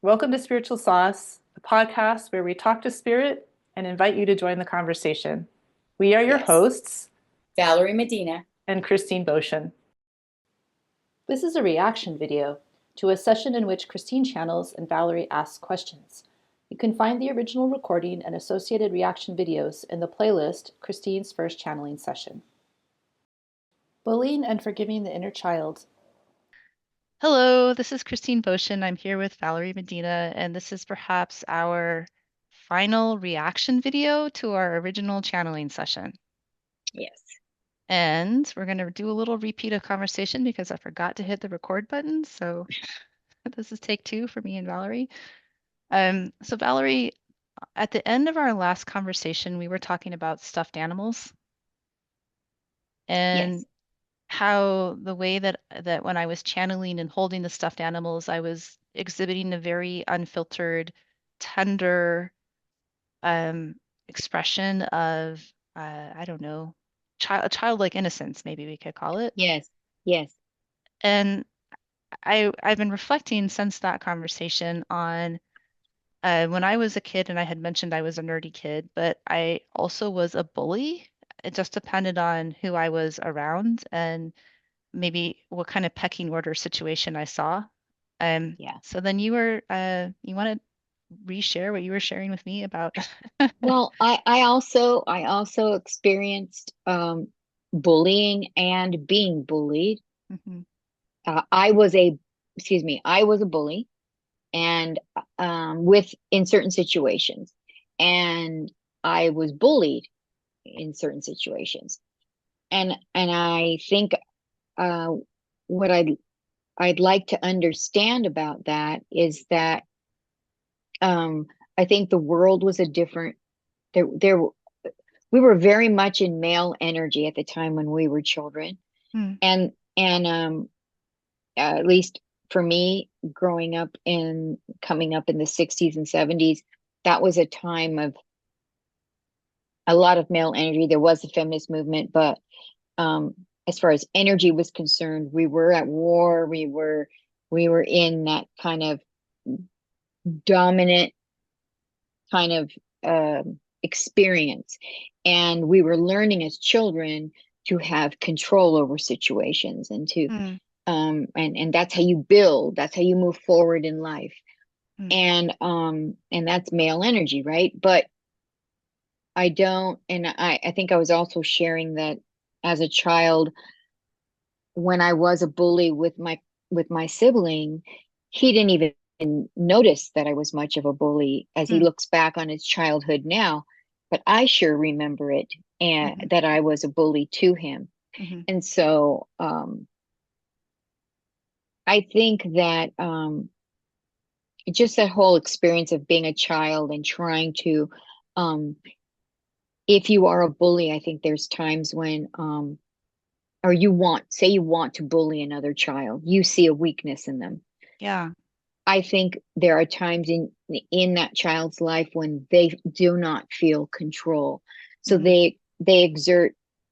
Welcome to Spiritual Sauce, the podcast where we talk to spirit and invite you to join the conversation. We are your Yes. hosts, Valerie Medina. and Christine Boschen. This is a reaction video to a session in which Christine channels and Valerie asks questions. You can find the original recording and associated reaction videos in the playlist Christine's First Channeling Session. Bullying and Forgiving the Inner Child. Hello, this is Christine Boschen. I'm here with Valerie Medina, and this is perhaps our final reaction video to our original channeling session. Yes. And we're going to do a little repeat of conversation because I forgot to hit the record button. So this is take two for me and Valerie. So Valerie, at the end of our last conversation, we were talking about stuffed animals and Yes. how the way that when I was channeling and holding the stuffed animals, I was exhibiting a very unfiltered, tender expression of I don't know, childlike innocence, maybe we could call it. Yes. Yes. And I've been reflecting since that conversation on when I was a kid, and I had mentioned I was a nerdy kid, but I also was a bully. It just depended on who I was around and maybe what kind of pecking order situation I saw. Yeah. So then you want to reshare what you were sharing with me about? Well, I also experienced bullying and being bullied. Mhm. I was a I was a bully and with in certain situations, and I was bullied in certain situations. And I think uh what I'd like to understand about that is that I think the world was a different there we were very much in male energy at the time when we were children. Mm, And at least for me, growing up in coming up in the 60s and 70s, that was a time of a lot of male energy. There was a feminist movement, but um as far as energy was concerned, we were at war. We were in that kind of dominant kind of experience. And we were learning as children to have control over situations and to mm, and that's how you build, that's how you move forward in life. mm. And that's male energy, right? But I don't, and I think I was also sharing that as a child, when I was a bully with my sibling, he didn't even notice that I was much of a bully as he Mm, looks back on his childhood now. But I sure remember it, and mhm, that I was a bully to him. mhm, And so I think that just that whole experience of being a child and trying to, um, if you are a bully, I think there's times when or say you want to bully another child, you see a weakness in them. yeah. I think there are times in that child's life when they do not feel control. So Mhm, they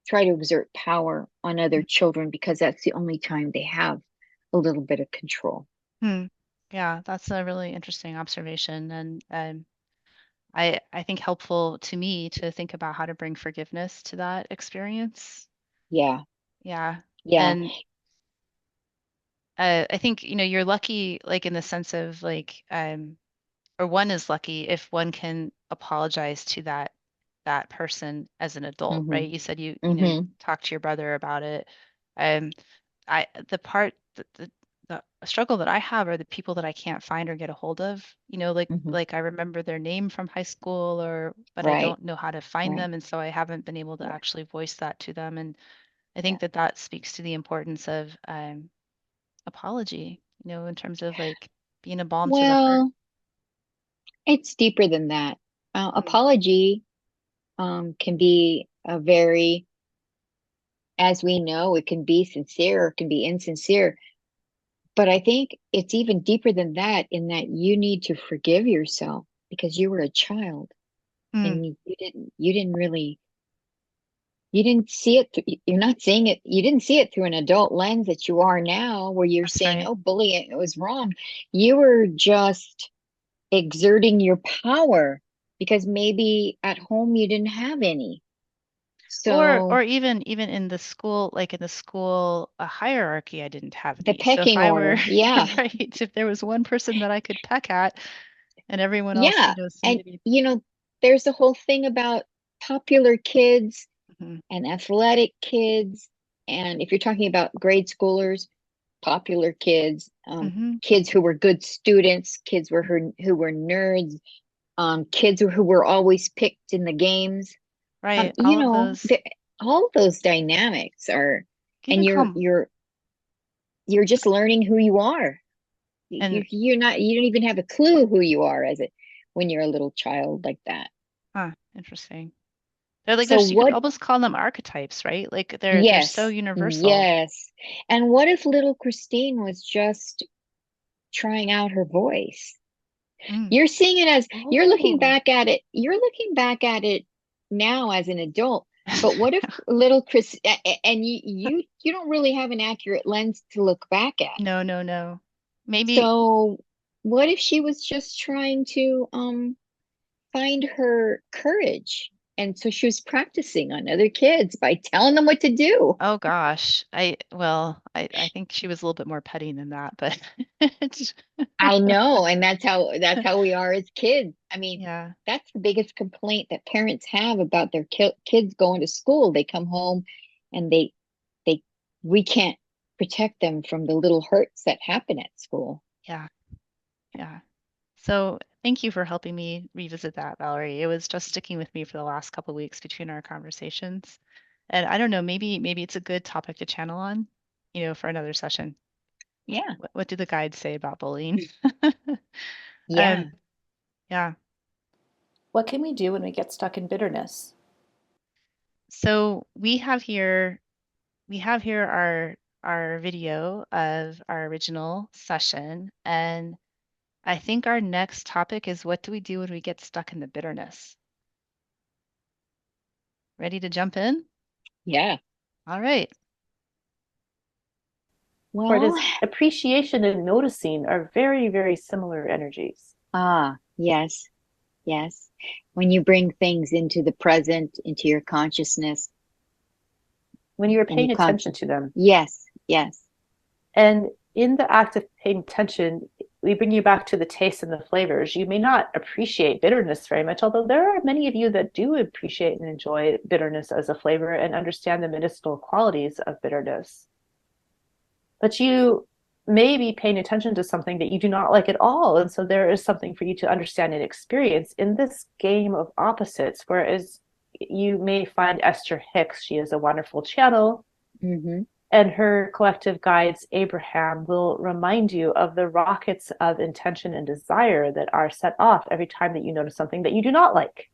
try to exert power on other children because that's the only time they have a little bit of control. mhm. Yeah, that's a really interesting observation, and I think helpful to me to think about how to bring forgiveness to that experience. Yeah. Yeah. Yeah. And I think, you're lucky, like in the sense of like, or one is lucky if one can apologize to that person as an adult, Mm-hmm. right? You said you Mm-hmm. talked to your brother about it. Um, the part the struggle that I have are the people that I can't find or get a hold of. Mm-hmm. Like I remember their name from high school, or but I Right. don't know how to find Right. them, and so I haven't been able to Yeah. actually voice that to them. And I Yeah. think that speaks to the importance of apology, in terms of like being a balm to the heart. Well, it's deeper than that. Mm, Apology can be a very, as we know, it can be sincere or it can be insincere. But I think it's even deeper than that, in that you need to forgive yourself because you were a child mm, and you didn't really, you didn't see it. You're not seeing it. You didn't see it through an adult lens that you are now, where you're that's saying, right. "Oh, bullying, it was wrong." You were just. exerting your power because maybe at home you didn't have any. Or So even in the school, like in the school hierarchy, I didn't have the any. So if pecking I were order, yeah, right, if there was one person that I could peck at and everyone else, yeah. seemed And to be. there's the whole thing about popular kids Mhm. and athletic kids. And if you're talking about grade schoolers, popular kids, Mhm. kids who were good students, who were nerds, kids who were always picked in the games. Right, all of those. All of those dynamics are, You and even call 'em- you're just learning who you are. and You don't even have a clue who you are as it when you're a little child like that. interesting. They're like So there's you could what? almost call them archetypes, right? Like they're so Yes, universal. yes. And what if little Christine was just trying out her voice? Mm. You're seeing it as you're looking Oh. back at it. You're looking back at it now as an adult. But what if little Chris and you don't really have an accurate lens to look back at. No, no, no. Maybe. So what if she was just trying to find her courage? And so she was practicing on other kids by telling them what to do. Oh gosh. I think she was a little bit more petty than that, but I know, and that's how we are as kids. I mean, yeah. that's the biggest complaint that parents have about their kids going to school. They come home and they we can't protect them from the little hurts that happen at school. Yeah. Yeah. So thank you for helping me revisit that, Valerie. It was just sticking with me for the last couple of weeks between our conversations. And I don't know, maybe it's a good topic to channel on, for another session. Yeah. What do the guides say about bullying? Yeah. Um, yeah. What can we do when we get stuck in bitterness? So we have here our video of our original session, and I think our next topic is what do we do when we get stuck in the bitterness? Ready to jump in? Yeah. All right. For it Well, is appreciation and noticing are very, very similar energies. yes. Yes. When you bring things into the present, into your consciousness, When you are and you paying attention to them. yes, yes. And in the act of paying attention, we bring you back to the taste and the flavors. You may not appreciate bitterness very much, although there are many of you that do appreciate and enjoy bitterness as a flavor and understand the medicinal qualities of bitterness. But you may be paying attention to something that you do not like at all. And so there is something for you to understand and experience in this game of opposites. Whereas you may find Esther Hicks, she is a wonderful channel, Mm-hmm. and her collective guides, Abraham, will remind you of the rockets of intention and desire that are set off every time that you notice something that you do not like.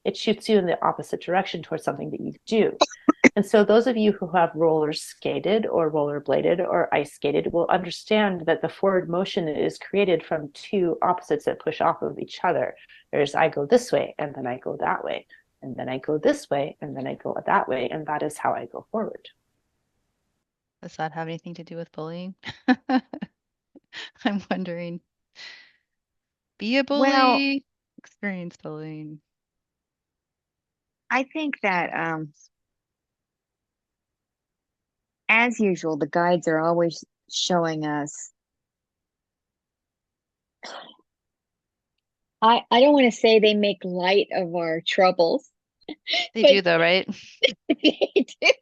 It shoots you in the opposite direction towards something that you do. And so those of you who have roller skated or rollerbladed or ice skated will understand that the forward motion is created from two opposites that push off of each other. There's I go this way and then I go that way, and then I go this way and then I go that way, and that is how I go forward. Does that have anything to do with bullying? I'm wondering. Be a Well, bully, experience bullying. I think that as usual, the guides are always showing us. I don't want to say they make light of our troubles, They but do though, right? they do.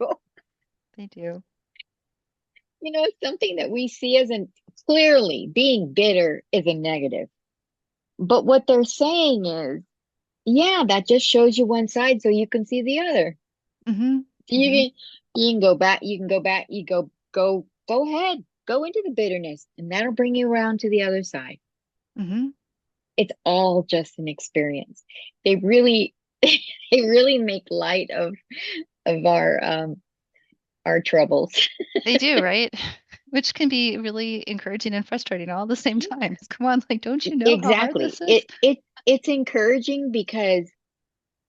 They do. It's something that we see as an clearly being bitter is a negative. But what they're saying is, yeah, that just shows you one side so you can see the other. Mm-hmm. You Mm-hmm. can you can go back, you can go back, go ahead, go into the bitterness, and that'll bring you around to the other side. Mm-hmm. It's all just an experience. They really they really make light of our troubles. They do, right? Which can be really encouraging and frustrating all at the same time. Come on, like, don't you know how hard Exactly. this is? It's encouraging because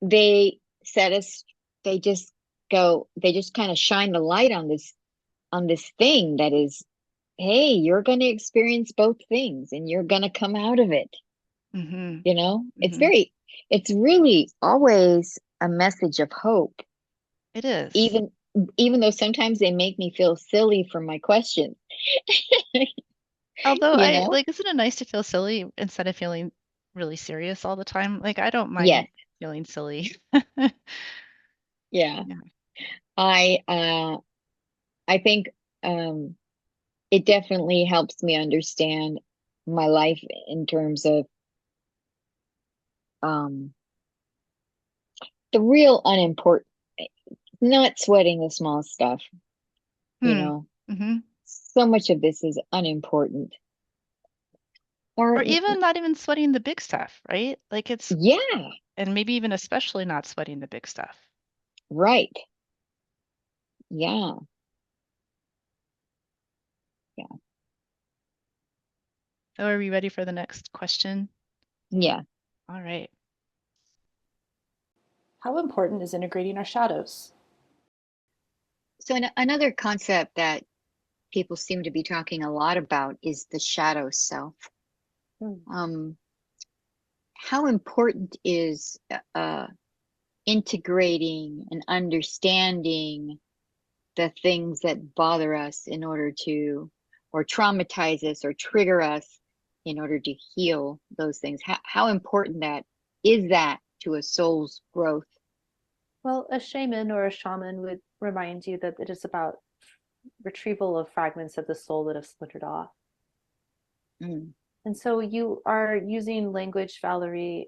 they set us they just they just kind of shine the light on this thing that is, hey, you're going to experience both things and you're going to come out of it. Mm-hmm. You know, Mm-hmm. it's really always a message of hope, It is. even even though sometimes they make me feel silly for my questions, Although you I know? like, isn't it nice to feel silly instead of feeling really serious all the time? Like, I don't Yes, mind feeling silly. yeah. Yeah. I uh I think um it definitely helps me understand my life in terms of um the real unimportant, not sweating the small stuff, you Hmm. know. Mm-hmm. So much of this is unimportant. Or Or even not even sweating the big stuff, right? Like it's, yeah, and maybe even especially not sweating the big stuff. right. Yeah, yeah, So are we ready for the next question? yeah. All right. How important is integrating our shadows? So another concept that people seem to be talking a lot about is the shadow self. Hmm. Um, how important is integrating and understanding the things that bother us in order to, or traumatize us or trigger us in order to heal those things? How important that is that to a soul's growth? Well, a shaman or a shaman would remind you that it is about retrieval of fragments of the soul that have splintered off. Mm, And so you are using language, Valerie,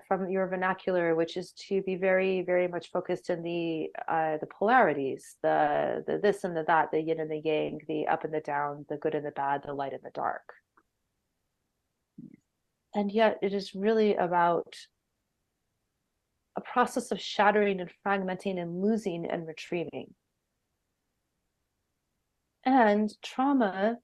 from your vernacular, which is to be very, very much focused in the polarities, the this and the that, the yin and the yang, the up and the down, the good and the bad, the light and the dark. And yet it is really about a process of shattering and fragmenting and losing and retrieving. And trauma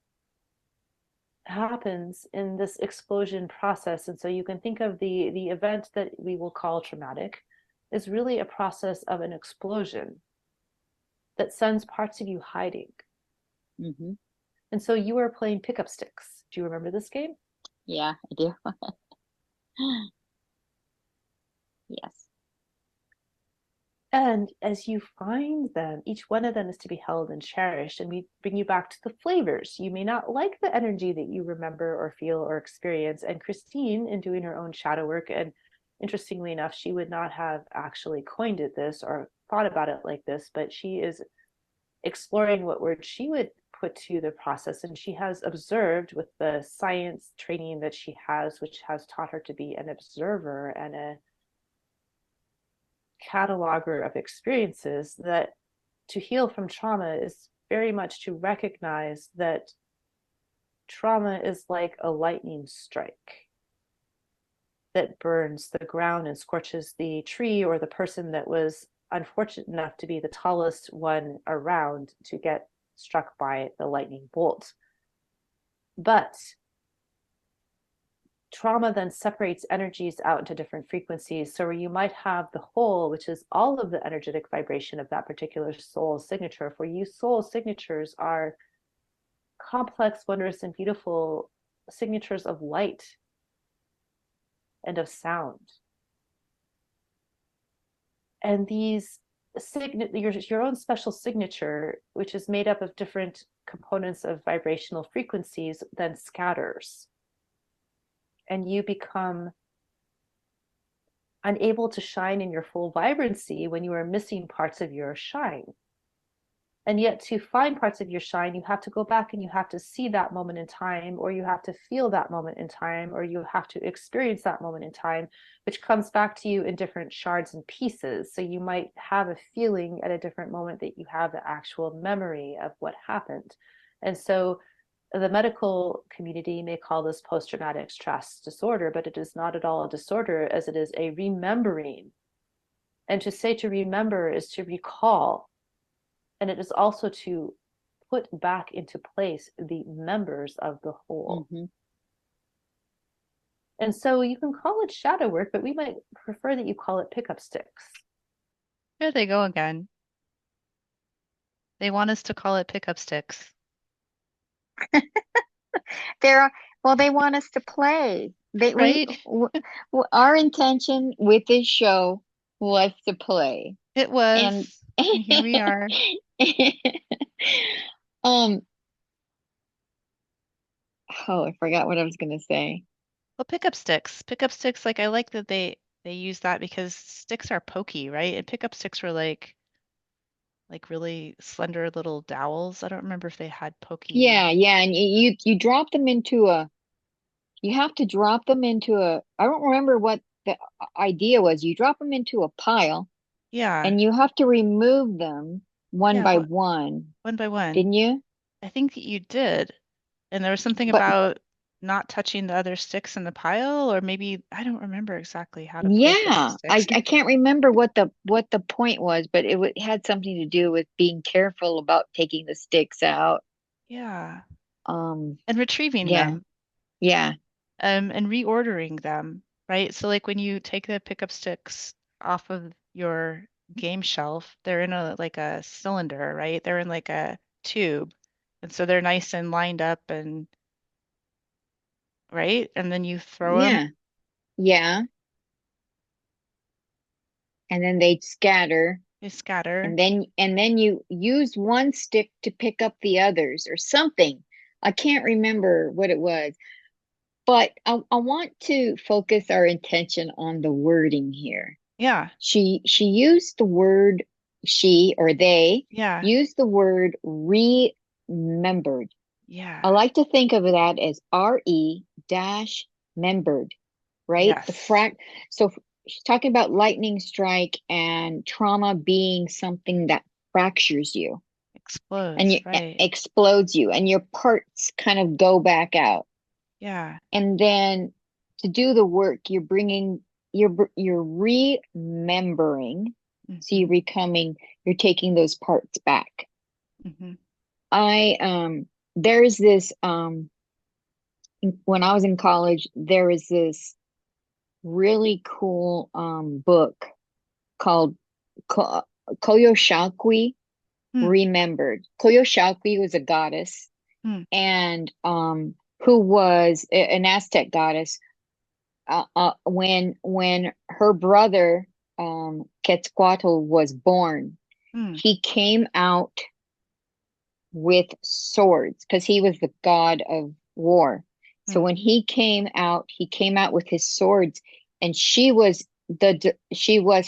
happens in this explosion process. And so you can think of the event that we will call traumatic is really a process of an explosion that sends parts of you hiding. hmm. And so you are playing pickup sticks. Do you remember this game? Yeah, I do. Yes. And as you find them, each one of them is to be held and cherished. And we bring you back to the flavors. You may not like the energy that you remember or feel or experience. And Christine, in doing her own shadow work, and interestingly enough, she would not have actually coined it this or thought about it like this, but she is exploring what words she would put to the process. And she has observed with the science training that she has, which has taught her to be an observer and a cataloger of experiences, that to heal from trauma is very much to recognize that trauma is like a lightning strike that burns the ground and scorches the tree or the person that was unfortunate enough to be the tallest one around to get struck by the lightning bolt. But trauma then separates energies out into different frequencies. So where you might have the whole, which is all of the energetic vibration of that particular soul signature. For you, soul signatures are complex, wondrous, and beautiful signatures of light and of sound. And these your own special signature, which is made up of different components of vibrational frequencies, then scatters. And you become unable to shine in your full vibrancy when you are missing parts of your shine. And yet, to find parts of your shine, you have to go back and you have to see that moment in time, or you have to feel that moment in time, or you have to experience that moment in time, which comes back to you in different shards and pieces. So you might have a feeling at a different moment that you have the actual memory of what happened. And so the medical community may call this post-traumatic stress disorder, but it is not at all a disorder, as it is a remembering. And to say to remember is to recall, and it is also to put back into place the members of the whole. Hmm. And so you can call it shadow work, but we might prefer that you call it pickup sticks. Here they go again. They want us to call it pickup sticks. They're, well, they want us to play. right? Our intention with this show was to play. It And was, and here we are. um oh, I forgot what I was gonna say. Well, pickup sticks. Pickup sticks, like I like that they use that because sticks are pokey, right? And pickup sticks were like really slender little dowels. I don't remember if they had pokey. Yeah, and you drop them into a you have to drop them into a I don't remember what the idea was. You drop them into a pile Yeah. and you have to remove them one Yeah, by one, one by one. didn't you? I think that you did. And there was something But about not touching the other sticks in the pile, or maybe I don't remember exactly how to play pickup yeah, sticks. I can't remember what the point was, but had something to do with being careful about taking the sticks out. Yeah. Um, And retrieving yeah, them, yeah, and reordering them, right? So like when you take the pickup sticks off of your game shelf, they're in a like a cylinder, right? They're in like a tube. And so they're nice and lined up and right? And then you throw them, yeah, yeah, and then they'd scatter. you scatter. And then you use one stick to pick up the others or something. I can't remember what it was, but I want to focus our attention on the wording here. Yeah. She used the word she or they Yeah. used the word remembered. I Yeah. like to think of that as re dash membered, right? Yes. So she's talking about lightning strike and trauma being something that fractures you and Explodes, you right. explodes you and your parts kind of go back out. Yeah. And then to do the work, you're remembering. So Mm-hmm. you're taking those parts back. Mm-hmm. I there's this when I was in college, there was this really cool book called Ko Koyoshakwi Hmm. Remembered. Koyoshakwi was a goddess Hmm. and who was an Aztec goddess. When her brother Quetzalcoatl was born, Hmm. he came out with swords because he was the god of war. So Hmm. when he came out with his swords, and she was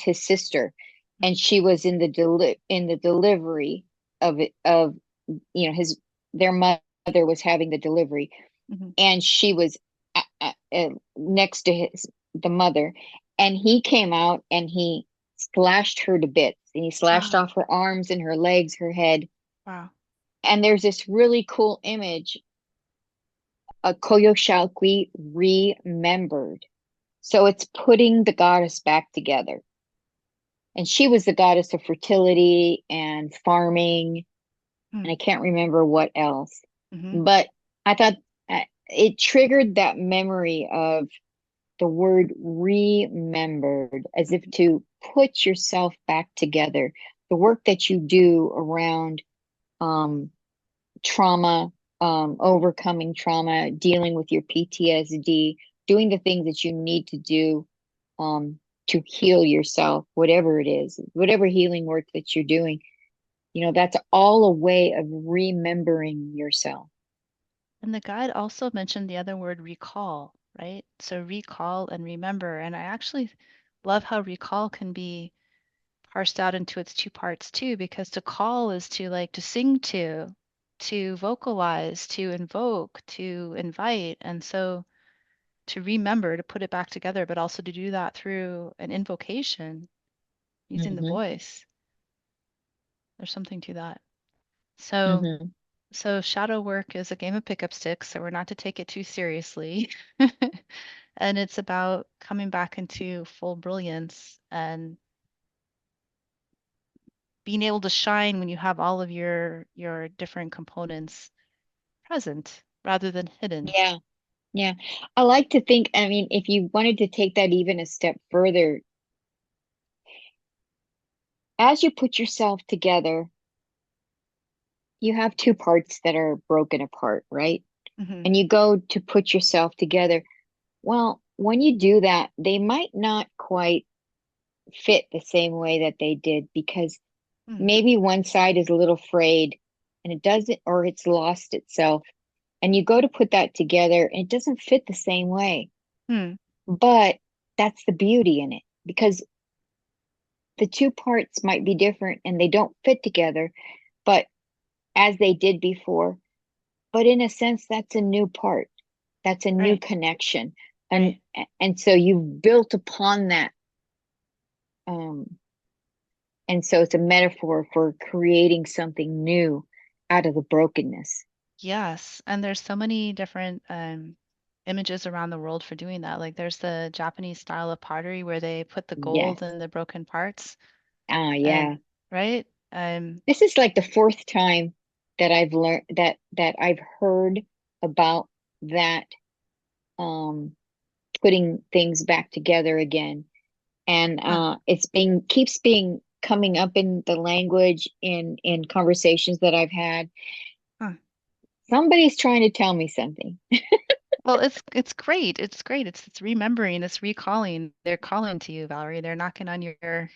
his sister, Hmm. and she was in the delivery of it of his their mother was having the delivery, Hmm. and she was next to the mother, and he came out and he slashed her to bits, and he slashed Wow. off her arms and her legs, her head. Wow. And there's this really cool image, a Koyoshakwi remembered. So it's putting the goddess back together. And she was the goddess of fertility and farming, Hmm. and I can't remember what else. Hmm. But I thought it triggered that memory of the word remembered, as if Hmm. to put yourself back together. The work that you do around um, trauma, overcoming trauma, dealing with your PTSD, doing the things that you need to do um, to heal yourself, whatever it is, whatever healing work that you're doing, that's all a way of remembering yourself. And the guide also mentioned the other word recall, right? So recall and remember. And I actually love how recall can be parsed out into its two parts too, because to call is to like to sing to vocalize, to invoke, to invite. And so to remember, to put it back together, but also to do that through an invocation using the Hmm. voice. There's something to that. So, Hmm. so shadow work is a game of pickup sticks, so we're not to take it too seriously. And it's about coming back into full brilliance and being able to shine when you have all of your different components present rather than hidden. Yeah. Yeah. I like to think, I mean, if you wanted to take that even a step further, as you put yourself together, you have two parts that are broken apart, right? Hmm. And you go to put yourself together. Well, when you do that, they might not quite fit the same way that they did because Hmm. maybe one side is a little frayed and it doesn't, or it's lost itself. And you go to put that together and it doesn't fit the same way. Hmm. But that's the beauty in it because the two parts might be different and they don't fit together, but as they did before. But in a sense, that's a new part. That's a new Right. connection. And Right. and so you've built upon that. Um, and so it's a metaphor for creating something new out of the brokenness. Yes, and there's so many different images around the world for doing that. Like there's the Japanese style of pottery where they put the Yes. gold in the broken parts, Ah, and yeah. right? This is like the fourth time that I've learned that I've heard about that um putting things back together again. And Huh, it's being keeps being coming up in the language in conversations that I've had. huh. Somebody's trying to tell me something. Well, it's great. It's great. It's remembering, it's recalling. They're calling to you, Valerie. They're knocking on your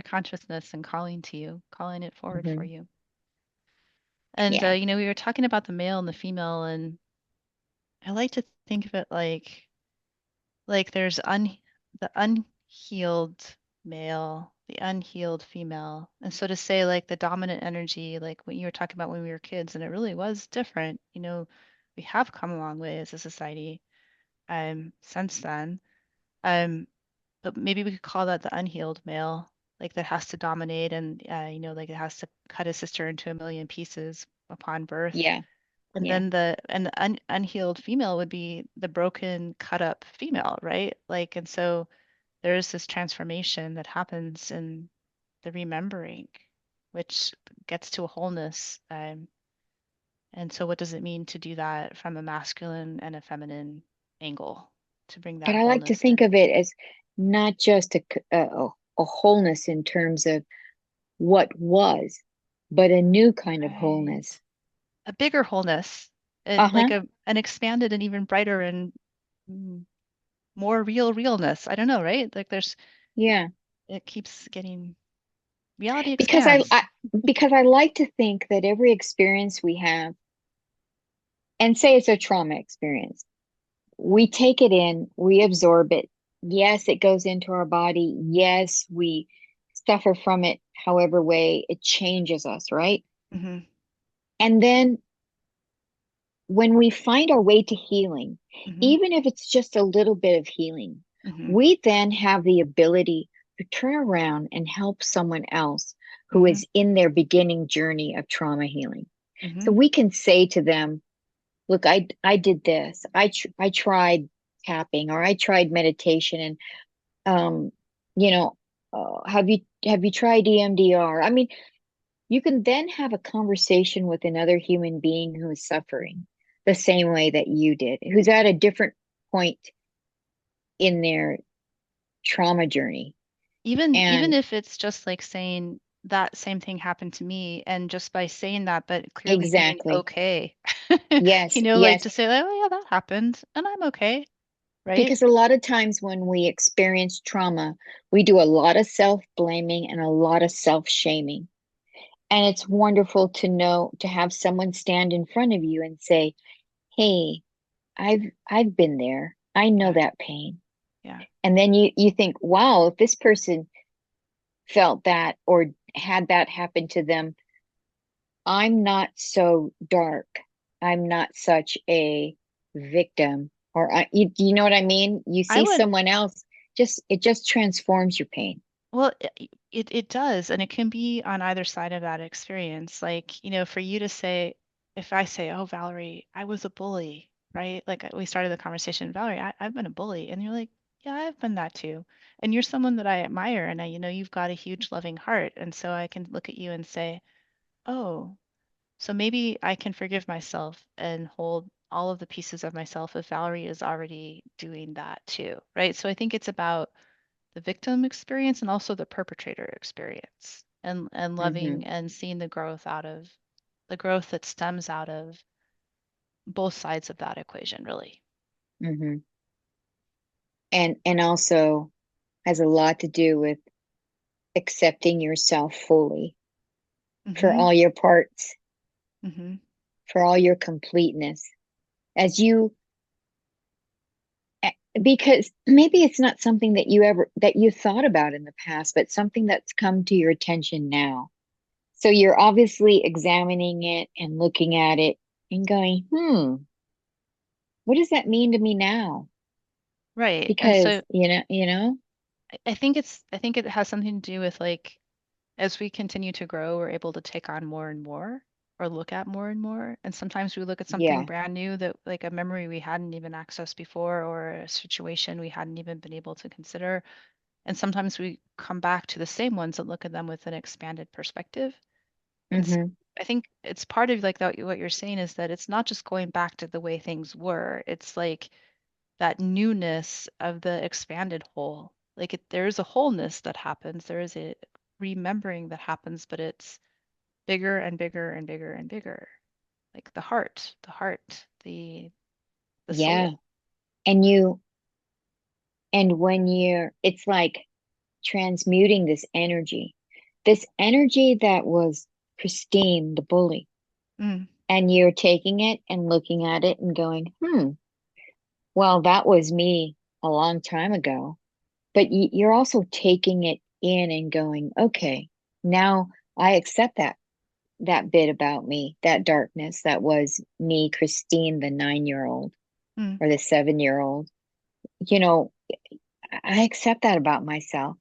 consciousness and calling to you, calling it forward for Hmm. you. And Yeah. we were talking about the male and the female, and I like to think of it like there's un the unhealed male, the unhealed female. And so to say like the dominant energy, like what you were talking about when we were kids, and it really was different. We have come a long way as a society since then. Um, but maybe we could call that the unhealed male, like that has to dominate and like it has to cut his sister into a million pieces upon birth. Yeah. And Yeah. then the unhealed female would be the broken, cut up female, right? Like, and so there is this transformation that happens in the remembering, which gets to a wholeness. And so, what does it mean to do that from a masculine and a feminine angle to bring But that I like to wholeness think in? of it as not just a wholeness in terms of what was, but a new kind of Right. wholeness. A bigger wholeness, like Uh-huh. an expanded and even brighter and mm, more real realness. I don't know, right? Like Yeah. it keeps getting reality Because expands. because I like to think that every experience we have, and say it's a trauma experience, we take it in, we absorb it. Yes, it goes into our body. Yes, we suffer from it, however way it changes us, right? Hmm. And then when we find our way to healing, Hmm. even if it's just a little bit of healing, Hmm. we then have the ability to turn around and help someone else who Hmm. is in their beginning journey of trauma healing. So Hmm. we can say to them, look, I did this. I tried tapping or I tried meditation and um you know have you tried EMDR? I mean, you can then have a conversation with another human being who is suffering the same way that you did, who's at a different point in their trauma journey. Even And if it's just like saying that same thing happened to me, and just by saying that, but clearly being exactly. okay, Yes, like yes. to say like, oh yeah, that happened, and I'm okay, right? Because a lot of times when we experience trauma, we do a lot of self-blaming and a lot of self-shaming. And it's wonderful to know to have someone stand in front of you and say, "Hey, I've been there. I know Yeah, that pain." yeah, And then you think, "Wow, if this person felt that or had that happen to them, I'm not so dark. I'm not such a victim." Or you know what I mean? You I see would. someone else, just it just transforms your pain. Well, it does, and it can be on either side of that experience. Like, for you to say, if I say, "Oh, Valerie, I was a bully," right? Like we started the conversation, Valerie, I've been a bully, and you're like, "Yeah, I've been that too." And you're someone that I admire, and you've got a huge loving heart, and so I can look at you and say, "Oh, so maybe I can forgive myself and hold all of the pieces of myself if Valerie is already doing that too," right? So I think it's about the victim experience and also the perpetrator experience and Hmm. loving and seeing the growth that stems out of both sides of that equation, really. Hmm. and also has a lot to do with accepting yourself fully for Mm-hmm. all your parts, Mm-hmm. for all your completeness. As you because maybe it's not something that you thought about in the past, but something that's come to your attention now. So you're obviously examining it and looking at it and going, what does that mean to me now? Right. And Because, so I think it has something to do with like as we continue to grow, we're able to take on more and more or look at more and more. And sometimes we look at something yeah. brand new that like a memory we hadn't even accessed before or a situation we hadn't even been able to consider. And sometimes we come back to the same ones and look at them with an expanded perspective. And Mm-hmm. I think it's part of like that what you're saying is that it's not just going back to the way things were. It's like that newness of the expanded whole. Like there is a wholeness that happens. There is a remembering that happens, but it's bigger and bigger and bigger and bigger. Like the Yeah. soul. And when it's like transmuting this energy that was Christine, the bully, Mm, and you're taking it and looking at it and going, well, that was me a long time ago. But you're also taking it in and going, okay, now I accept that bit about me, that darkness that was me, Christine, the 9-year-old mm, or the 7-year-old. You know, I accept that about myself.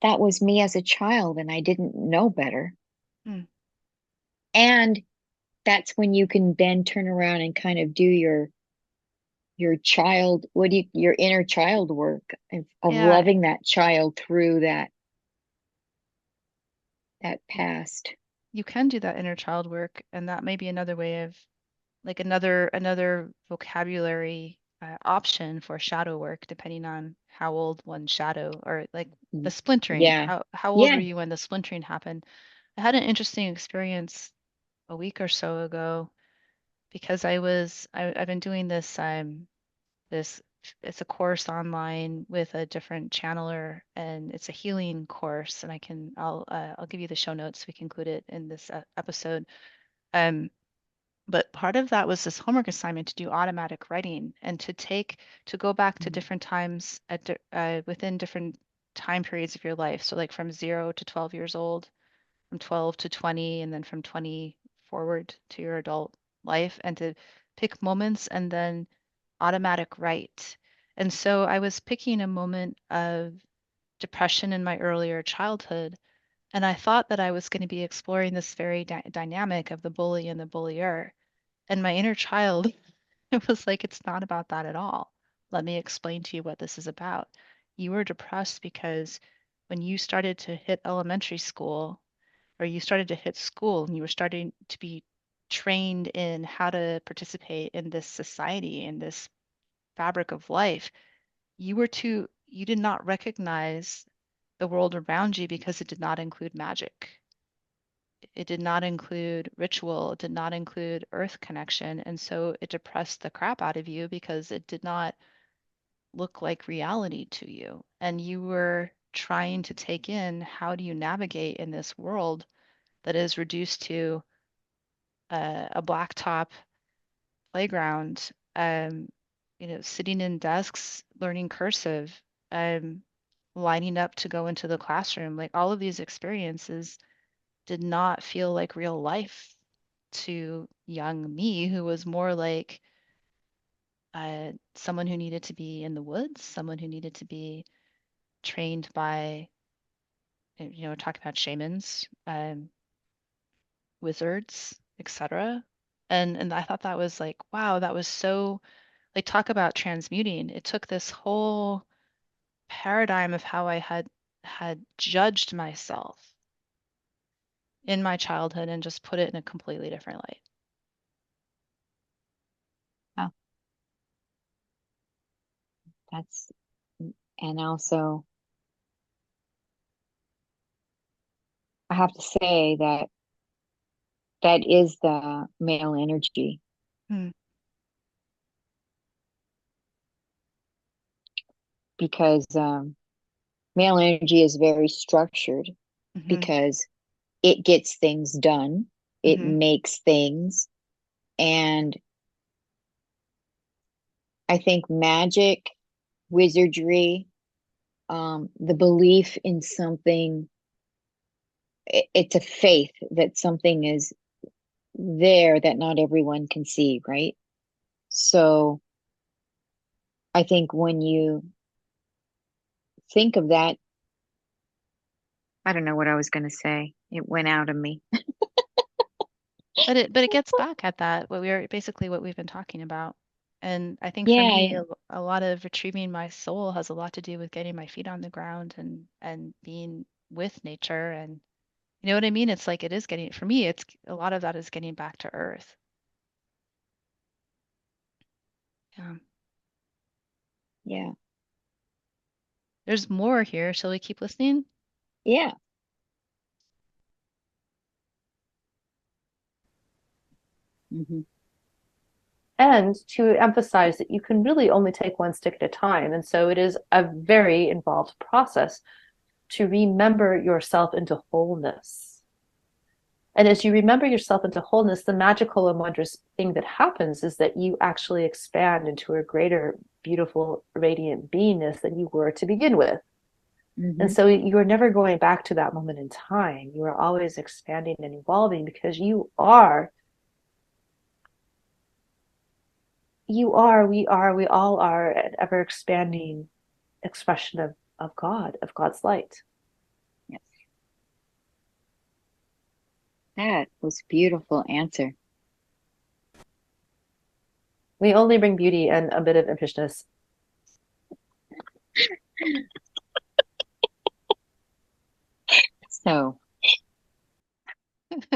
That was me as a child, and I didn't know better. mm. And that's when you can then turn around and kind of do your child, your inner child work of Yeah, loving that child through that past. you can do that inner child work, and that may be another way of like another vocabulary option for shadow work, depending on how old one's shadow or like the splintering. Yeah. How old were Yeah. you when the splintering happened? I had an interesting experience a week or so ago because I've been doing this it's a course online with a different channeler and it's a healing course and I'll give you the show notes. We can include it in this episode. Um, but part of that was this homework assignment to do automatic writing and to go back to different times within different time periods of your life. So like from 0 to 12 years old, from 12 to 20, and then from 20 forward to your adult life, and to pick moments and then automatic write. And so I was picking a moment of depression in my earlier childhood. And I thought that I was going to be exploring this very dynamic of the bully and the bullier. And my inner child, it was like, it's not about that at all. Let me explain to you what this is about. You were depressed because when you started to hit elementary school, or you started to hit school and you were starting to be trained in how to participate in this society, in this fabric of life, you did not recognize the world around you because it did not include magic. It did not include ritual. It did not include earth connection. And so it depressed the crap out of you because it did not look like reality to you. And you were trying to take in how do you navigate in this world that is reduced to a blacktop playground, sitting in desks, learning cursive, um, lining up to go into the classroom. Like all of these experiences did not feel like real life to young me, who was more like someone who needed to be in the woods, someone who needed to be trained by, talking about shamans, wizards, etc. And I thought that was like, wow, that was so like talk about transmuting. It took this whole paradigm of how I had judged myself in my childhood and just put it in a completely different light. Oh, that's and also I have to say that is the male energy. Hmm. because male energy is very structured Mm-hmm. because it gets things done, it Mm-hmm. makes things. And I think magic, wizardry, the belief in something, it's a faith that something is there that not everyone can see, right? So I think when you think of that, I don't know what I was going to say. It went out of me. But it gets back at that, what we've been talking about. And I think for me, Yeah, a lot of retrieving my soul has a lot to do with getting my feet on the ground and being with nature. And you know what I mean? It's like it is getting, for me, it's a lot of that is getting back to earth. Yeah. yeah, There's more here. Shall we keep listening? yeah. Hmm. And to emphasize that you can really only take one stick at a time. And so it is a very involved process to remember yourself into wholeness. And as you remember yourself into wholeness, the magical and wondrous thing that happens is that you actually expand into a greater, beautiful, radiant beingness than you were to begin with. And Hmm. so you are never going back to that moment in time. You are always expanding and evolving because we all are an ever expanding expression of God, of God's light. Yes. That was a beautiful answer. We only bring beauty and a bit of impishness. So,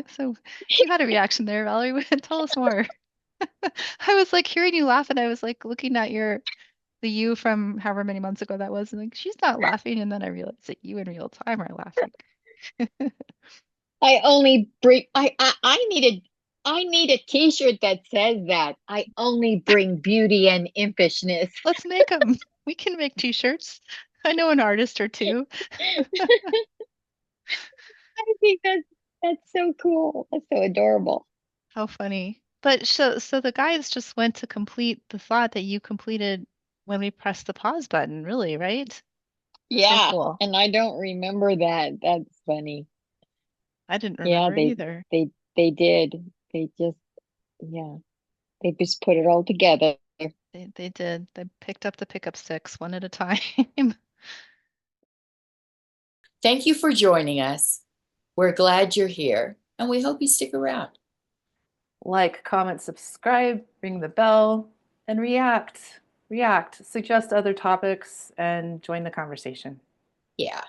So you had a reaction there, Valerie. Tell us more. I was like hearing you laugh and I was like looking at the you from however many months ago that was, and like she's not laughing, and then I realized that you in real time are laughing. I only bring I need a t-shirt that says that. I only bring beauty and impishness. Let's make them. We can make t-shirts. I know an artist or two. I think that's so cool. That's so adorable. How funny. But so the guys just went to complete the thought that you completed when we pressed the pause button, really, right? So Yeah, cool. and I don't remember that. That's funny. I didn't Yeah, remember it either. they did. They just yeah, they just put it all together. They did. They picked up the pickup sticks one at a time. Thank you for joining us. We're glad you're here, and we hope you stick around. Like, comment, subscribe, ring the bell, and react. React. Suggest other topics and join the conversation. Yeah.